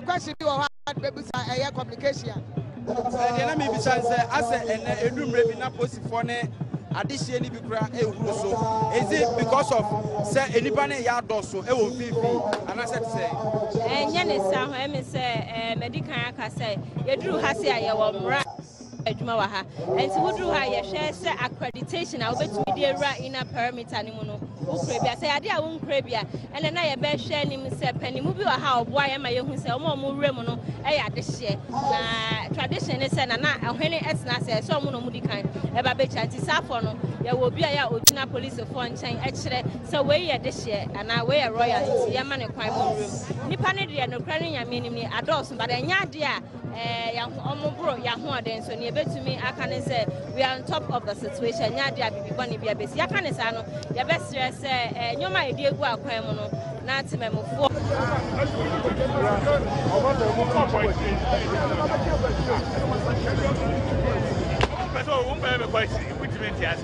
Question you have baby a communication. The enemy bisan say as a enumre bi na posifone adehye ni bi kura ehuru so is it because of say enipa ne ya doso e wo fifi and I said say enya ne sa ho em say medical aka say yeduru ha say aye wo mra adwuma wa ha enti woduru ha ye hwe say accreditation a obetumi de ra ina perimeter ni mu no ukre bia say ade a wo nkre bia ene na ye be hwe nim say panimu bi wa ha oboa ye ma ye hu say omo wure no e ya adehye na tradition is na ahwene etna say so omo no mu di kan e ba be chanti safo no ye wo bia ya odina police for nchen e kire say we ye dehye ana we ye royal nti ye ma ne kwan mo room nipa ne de no kra ne nyame nim ni adults but enya ade a ya omo bro ya ho aden so ne betumi aka ne say we are on top of the situation nya ade a bibi boni bia besi aka ne sa no ye be stress nyoma edi egu akwan mo no na tememofo so won be quite which meant yes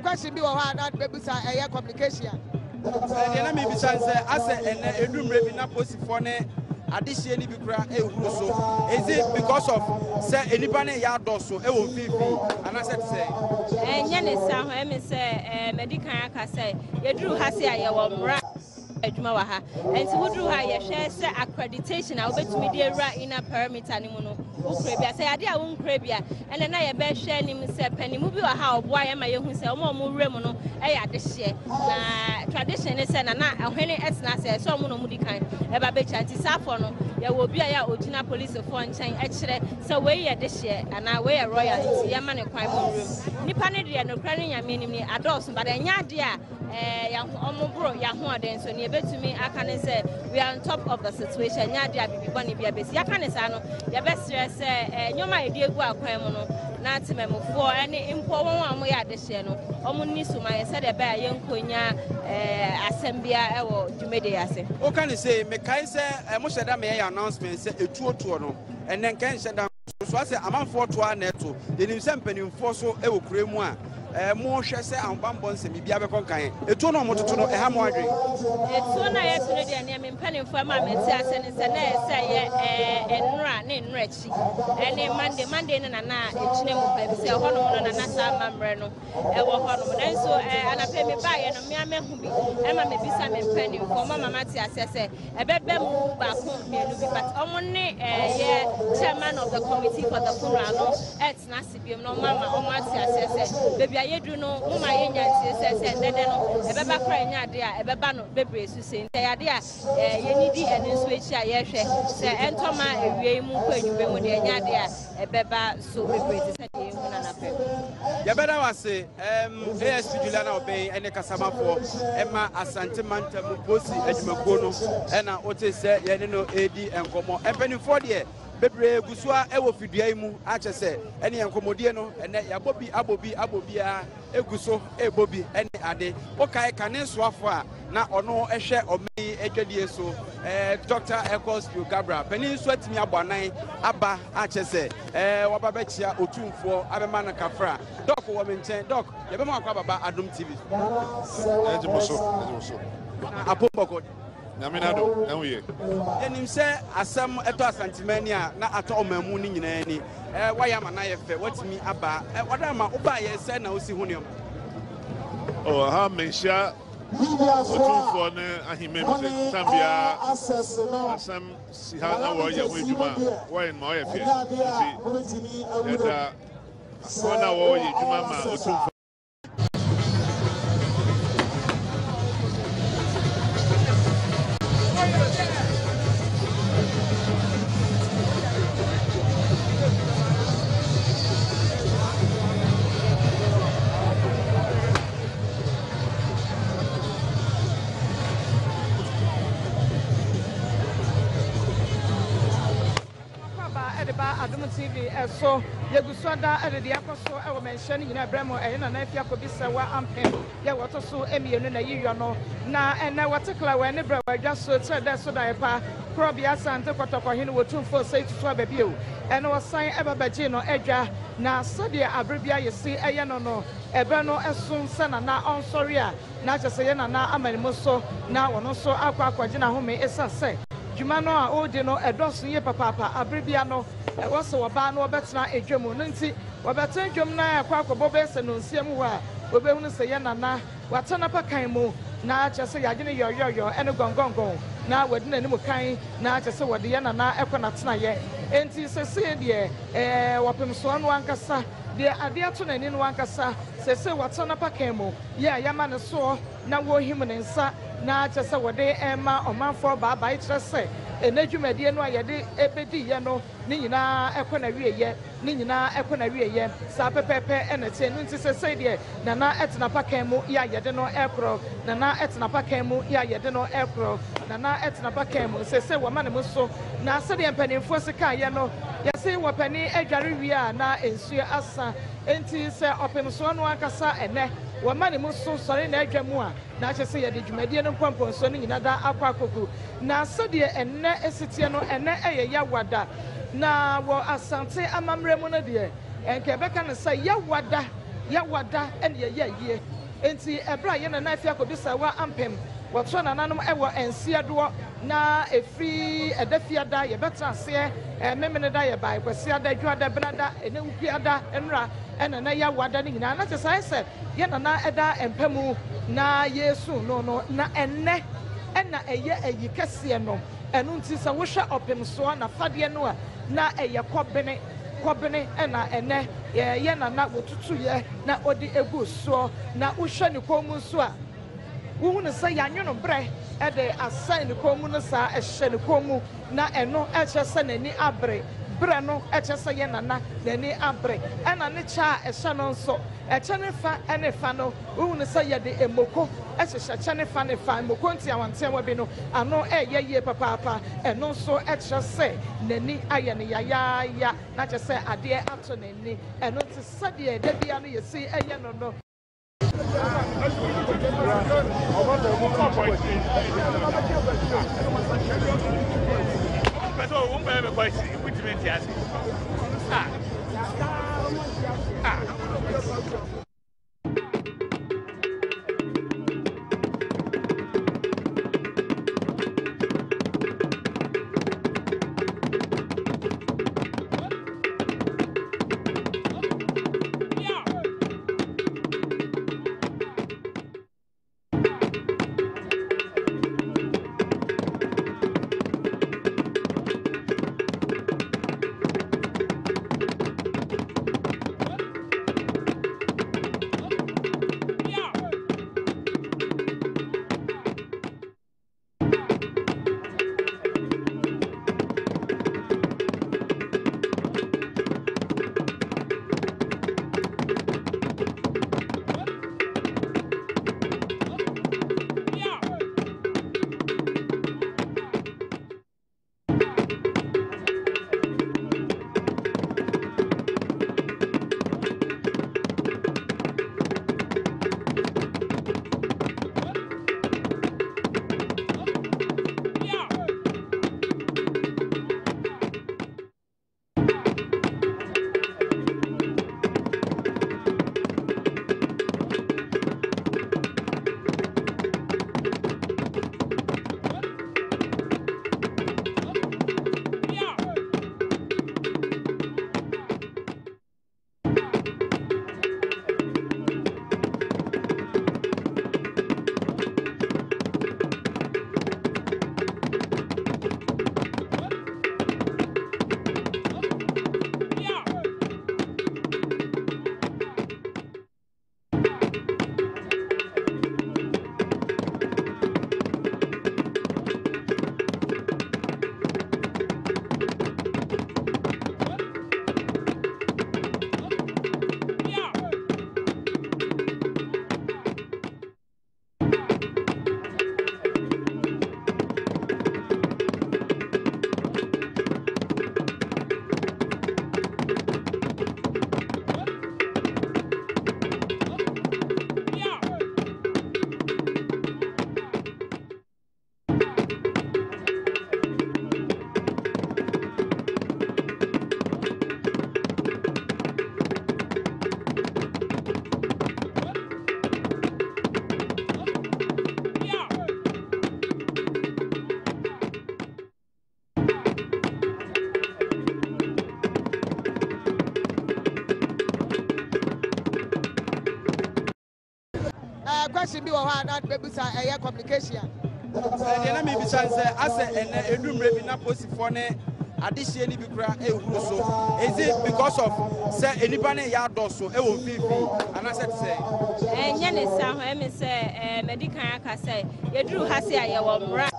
question be or not baby say communication. Then me be say ase ene edumre bi na position ne adihye ni bi kura ehuru so. Is it because of say enipa ne ya doso e wo fifi and I said say enye ne sa ho emi say medical aka say yeduru ha say aye wo mra adwuma wa ha enti woduru ha ye hwe say accreditation a obetumi de ra ina perimeter ni mu no ukure bia say ade a wo nkure bia ene na ye be hwe nim say panimu bi wa ha oboa ye ma ye hu say omo wure mu no e ya adehye na tradition ne say na ahwene etna say so omo no mu di kan e ba be chanti safo no ye wo bia ya ogina police for nchen e kire say we ye dehye ana we ye royal nti ye ma ne kwan mo room nipa ne de no kra ne nyame nim ni adults but enya ade a ya omo bro ya ho aden so ne betumi aka ne say we are on top of the situation nya ade a bibi boni bia besi aka ne sa no ye be stress nyoma edi egu akwan mu no na tememfo ene impo won amu ya dehye no omo ni suma ye say de ba ye nkonya asembia ewo dwumede ase o kan say me kai say mo sheda me announcement say etuotuo no ene nkan sheda so ase amanfo to aneto denim say mpanimfo so ewo kuremu a mo hwe se anbambo nsemi bia be konkan etu no mototo no ha mo adwe etu na ye tune de ne mpanimfo ma meti ase ne se na ese ye enura ne enura chi ene monday ne na echine mo pa bi se ho no no na sa mamre no e wo ho no na so anape me ba ye no me amehu bi e ma me bisa me mpanimfo ma mama ti ase se e bebe mu ba ko mienu bi but omo ne ye chairman of the committee for the funeral no etna sibiem no mama omo ati ase se baby yedu no mama ye nyantie se dede no ebeba kra nya ade a ebeba no bebre su se nte ade a ye nidi ene nso echi a ye hwe se entoma ewie mu kwa adwube mu de nya ade a ebeba so bebre se de hu na nape ye beda wase ASP Juliana Obey ene kasamafo ema Asante Mantam posi adwumakuo no ena ote se ye ne no edi enkomo empanifo de bebre gusua ewo fidua mu ache se ene enkomodie no ene yabobi abobia eguso ebobi ene ade okai kane soafo a na ono ehwe omei edwadie so Dr. Eccles Gabra penin so atimi aboanan aba ache se wababechia otumfo abema na kafra doc wo menchen doc yebema akwa baba Adom TV ejiboso apomboko Naminado, enwe. Enim se asem eto asantimani a na ato omamu ni nyina ni. Waya ma na ye fe watimi aba. Oda ma oba ye se na osi huniom. Oh, ha menhia otumfo ne ahime mi tambia asem si ha na wo ye ho edwuma. Wo ye ma wo ye fe. Eda ona wo ye edwuma ma otumfo Adom TV so yeguswada de yakoso e wo mention nyina bremo e na na afia ko bisa wa ampem ye woto so emienu na yiyo no na ena watekla we ne bra wadwa so tse de so da epa probia sante kotoko hene wotumfo sei tutu ababio ena wosan ebabaji no edwa na sode abrabia yesi eye no ebe no esun se na onsori a na chese ye na amanimo so na wono so akwa akwaje na home esase dwuma no a odi no edoso ye papa abrabia no e woso woba no obetena edwam no nti wobetena edwam na akwa akobo be se no nsiam ho a obehunu se ye na watana pakan mu na chese yagene yoyoyo ene gongongon na wadina ni mu kan na chese wode ye na ekona tena ye enti sese de wapem so no ankasa de ade ato na ni no ankasa sese watana pakan mu ye yama ne so na wo him ne nsa na chese wode ema omanfo baba itrese enadwumadie no ayede ebedi ye no ni nyina ekona wieye ni nyina ekona wieye sa pepepe enete no nti sese de na etena pakan mu ya yede no ekro na etena pakan mu ya yede no ekro na etena pakan mu sese wo mane mu so na se de mpanimfo sika ye no yese wo pani adware wi a na ensu asa enti se opem so no akasa ene wo mane mu so sori na adwamu a na chese ye de dwumadie no pompon so ni nyina da akwa koku na se de enne esitie no enne eye ya wada na wo Asante amamre mu no de enke beka ne se ya wada ene ye ye enti ebra ye na na afia ko bisa wa ampem wɔtɔ nananom ɛwɔ ensiadoɔ na efiri edafiada ye beta ase memene da ye bai kwasiada dwada benada enewupiada enra ɛna na ya wada ne nyina na kyesa ɛsɛ ye na na ɛda empamu na yesu no na enne ɛna ɛyɛ ayi kɛseɛ no ɛno nti sɛ wohwɛ ɔpem soɔ na fadeɛ no a na ɛyɛ kɔbene ɛna ɛnɛ ye na na wotutu ye na odi egu soɔ na wohwɛ ne kɔn so a wohu ne sɛ yanwo no brɛ ɛde asan ne kɔn mu no saa ɛhyɛ ne kɔn mu na ɛno ɛkyɛ sɛ n'ani abre brɛ no ɛkyɛ sɛ yɛ nana n'ani abre ɛna ne kyɛ a ɛhyɛ no nso ɛkyɛ ne fa ɛne fa no wohu ne sɛ yɛde emoko ɛhyehyɛ kyɛ ne fa emoko nti awanteɛwa bi no ano ɛyɛ yie papaapa ɛno nso ɛkyɛ sɛ n'ani ayɛ ne yayaaya na kyɛ sɛ adeɛ ato n'ani ɛno nti sɛdeɛ da bia no yɛsi ɛyɛ no question bi wɔ hɔ a na bebusa ɛyɛ communication. Ɛdeɛ na mi bisa sɛ asɛ ɛnɛ edumire bi na posifoɔ ne adehyɛ ni bi kura ehuru so. Is it because of sɛ enipa ne yɛ adɔso ɛwɔ mfimfini anasɛ te sɛ. Ɛnyɛ ne sa ho ɛmi sɛ medikan aka sɛ yɛduru ha se a yɛwɔ mmara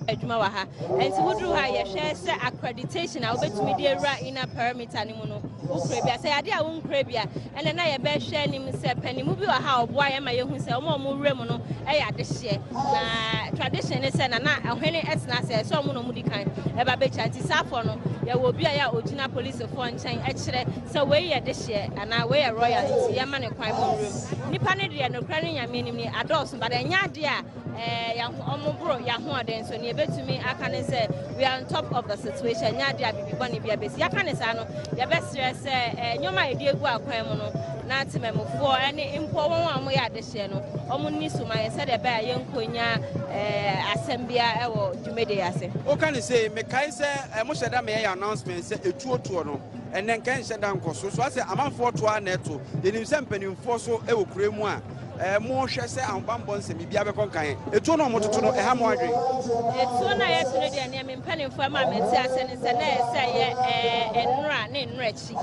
adwuma wɔ ha. Ɛnti woduru ha yɛhwɛ sɛ accreditation a wobɛtumi de ewura inner perimeter ne mu no. Ukre bia sɛ ade a wo nkre bia ɛna na yɛbɛhwɛ nim sɛ panimu bi wɔ ha ɔboa yɛ ma yɛhu sɛ ɔmo wura mu no ɛyɛ adehye na tradition ne sɛ na ɛhwene ɛtena sɛ sɛ ɔmo no mu di kan ɛba bɛkya nti saafo no yɛwɔ obi a yɛ ogyina policefoɔ nkyɛn ɛkyerɛ sɛ wei yɛ dehye ana wei yɛ royal nti yɛma ne kwan mu wura nipa ne deɛ no kra ne nyame nim ne adɔɔso ba ɛnyɛ ade a ɔmo boro yɛahoɔden so ne yɛbɛtumi aka ne sɛ we are on top of the situation nyɛ ade a bibibɔ ne bia bɛsi yɛaka ne saa no yɛbɛsrɛ sɛ nyoma edi egu akwan mu no na tememfo ene impo won amo ya de hye no omo ni suma ye se de ba ye nkonya asembia ewo dwumede ase o kan say me kai se mo hyeda me announcement say etuotuo no ene nkan hyeda nkoso so ase amanfo to aneto yenim se mpanimfo so ewo kuremu a mo hwe se anbambɔ nsɛm bia bɛkɔ kan etuo no mo toto no ha mo adwe etuo na ye tunu de ne mpanimfo ma meti ase ne se na se ye enura ne enura chi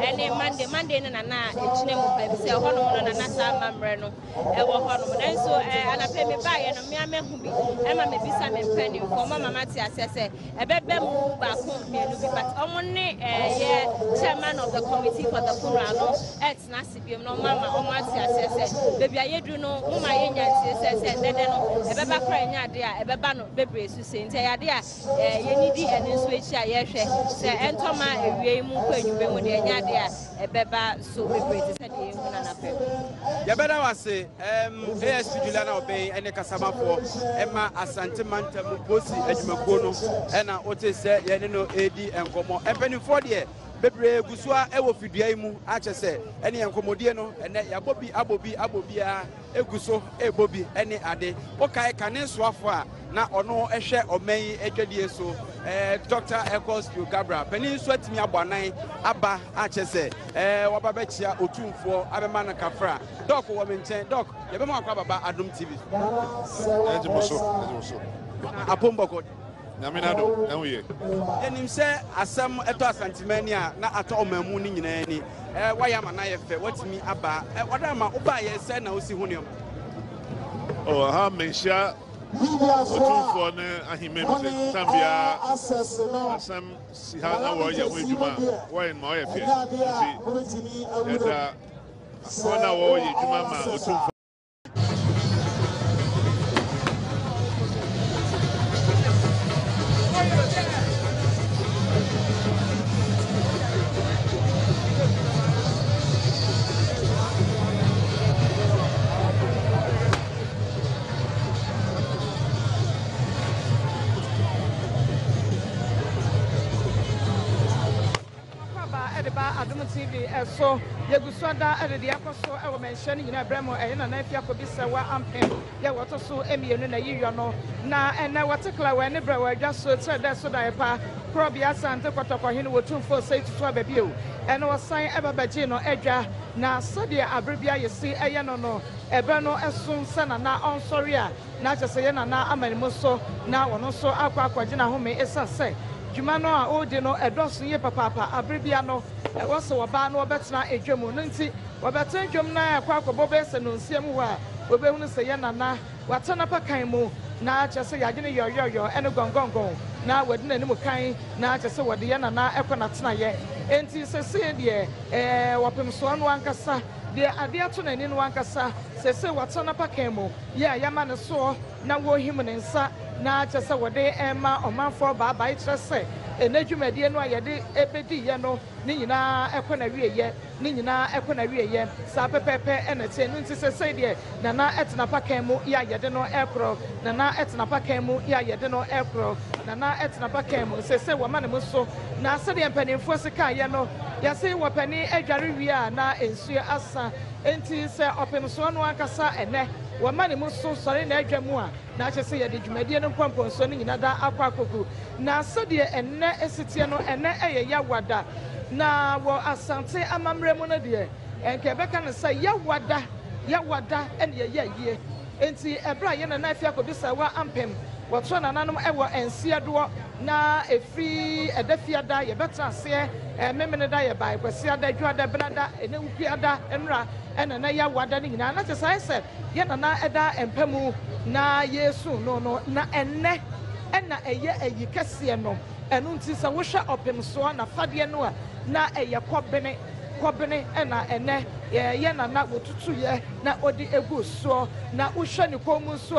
ene Monday ne na echine mo pa bi se ho no no na sa mamre no ewo ho no na so anape me ba ye no me amehu bi e ma me bisa me mpanimfo ma mama ti ase se ebebe mu ba ko mienu bi but omo ne ye chairman of the committee for the funeral no na sibiem no mama omo ati ase se baby ayedu no mama ye nyanti se dede no ebeba kra nya ade a ebeba no bebre su se nti ade a ye nidi ene nso echi a ye hwe se entoma ewie mu kwa anwube mu de nya ade a ebeba so bebre se de ye hu na na pe ye beda wase ASP Juliana Obey ene kasamafo ema Asante Mantam posi adwumakuo no ena ote se ye ne no edi enkomo empanifo de bebre gusua ewo fidua imu ache se ene enkomodie no ene yabobi abobia eguso ebobi ene ade okai kane soafo a na ono ehwe oman adwadie so Dr. Ecos Gabra penin so atimi aboanan aba ache se wababechia otumfo abema na kafra doc wo menchen doc yebema akwa baba Adom TV Ejimuso apomboko Naminado enwe yenim se asem eto asantimani a na ato omamu ni nyina ni wayama na yefe watimi aba odama oba ye se na osi huniom ha menhia otumfo ne ahimem se tambia asem si ha na wo ye ho adwuma wo ye ma wo ye fe eda ona wo ye adwuma ma otumfo Adom TV so yeguswada de yakoso ewo mention nyina bremo na na afia kobisa wa ampem ye woto so emienu na yiyo no na ena watekla we ne brewa adwa so trede so da epa probia Asante kotoko hene wotumfo sei tutu ababio ena wasan ebabaji no adwa na sode abribia yesi eye no ebe no esun sana na onsori a na chese ye na amanimo so na wono so akwa gina home esase Juma no a odi no edoso ye papa abribia no wose woba no obetena edwemu no nti wobeta edwem na akwa akobo be se no nsiem ho a obehunu se ye nana watana pakan mu na chese yagene yoyoyo ene gongongon na wadi na nimu kan na chese wadi ye nana ekona tena ye enti sese de wapem so no ankasa de ade ato na ni no ankasa sese watana pakan mu ya yama ne so na wo him ne nsa na chese wode ema omanfo baba itrese enadwumadie no ayede ebedi ye no ni nyina ekona wieye ni nyina ekona wieye sa pepepe enete no nti sese de nana etena pakan mu ya yede no ekro nana etena pakan mu ya yede no ekro nana etena pakan mu sese wama ne muso na se de mpanimfo sika ye no ya se wopani adware wi a na ensu asa enti se opemso no akasa ene wama ne muso sori na adwamu a na chese ye de dwumadie no kwamponso ni nyina da akwa akoku na se de enne esitie no enne eye ya wada na wo Asante amamre mu no de enke beka ne se ya wada ene ye yie enti ebra ye na afia kodisa wa ampem wotso na nanom ewo ensia do na efri edafiada ye beta ase memene da ye bai kwasia da dwada benada ene wupiada enra ene na ya wada ni nyina na chese ise ye na eda empemu na Yesu no na enne ena eye eyi kese no enu nti se wo hwe opemso na fade no a na eye kobene ena ene ye na wotutu ye na odi egu so na wo hwe ni komu so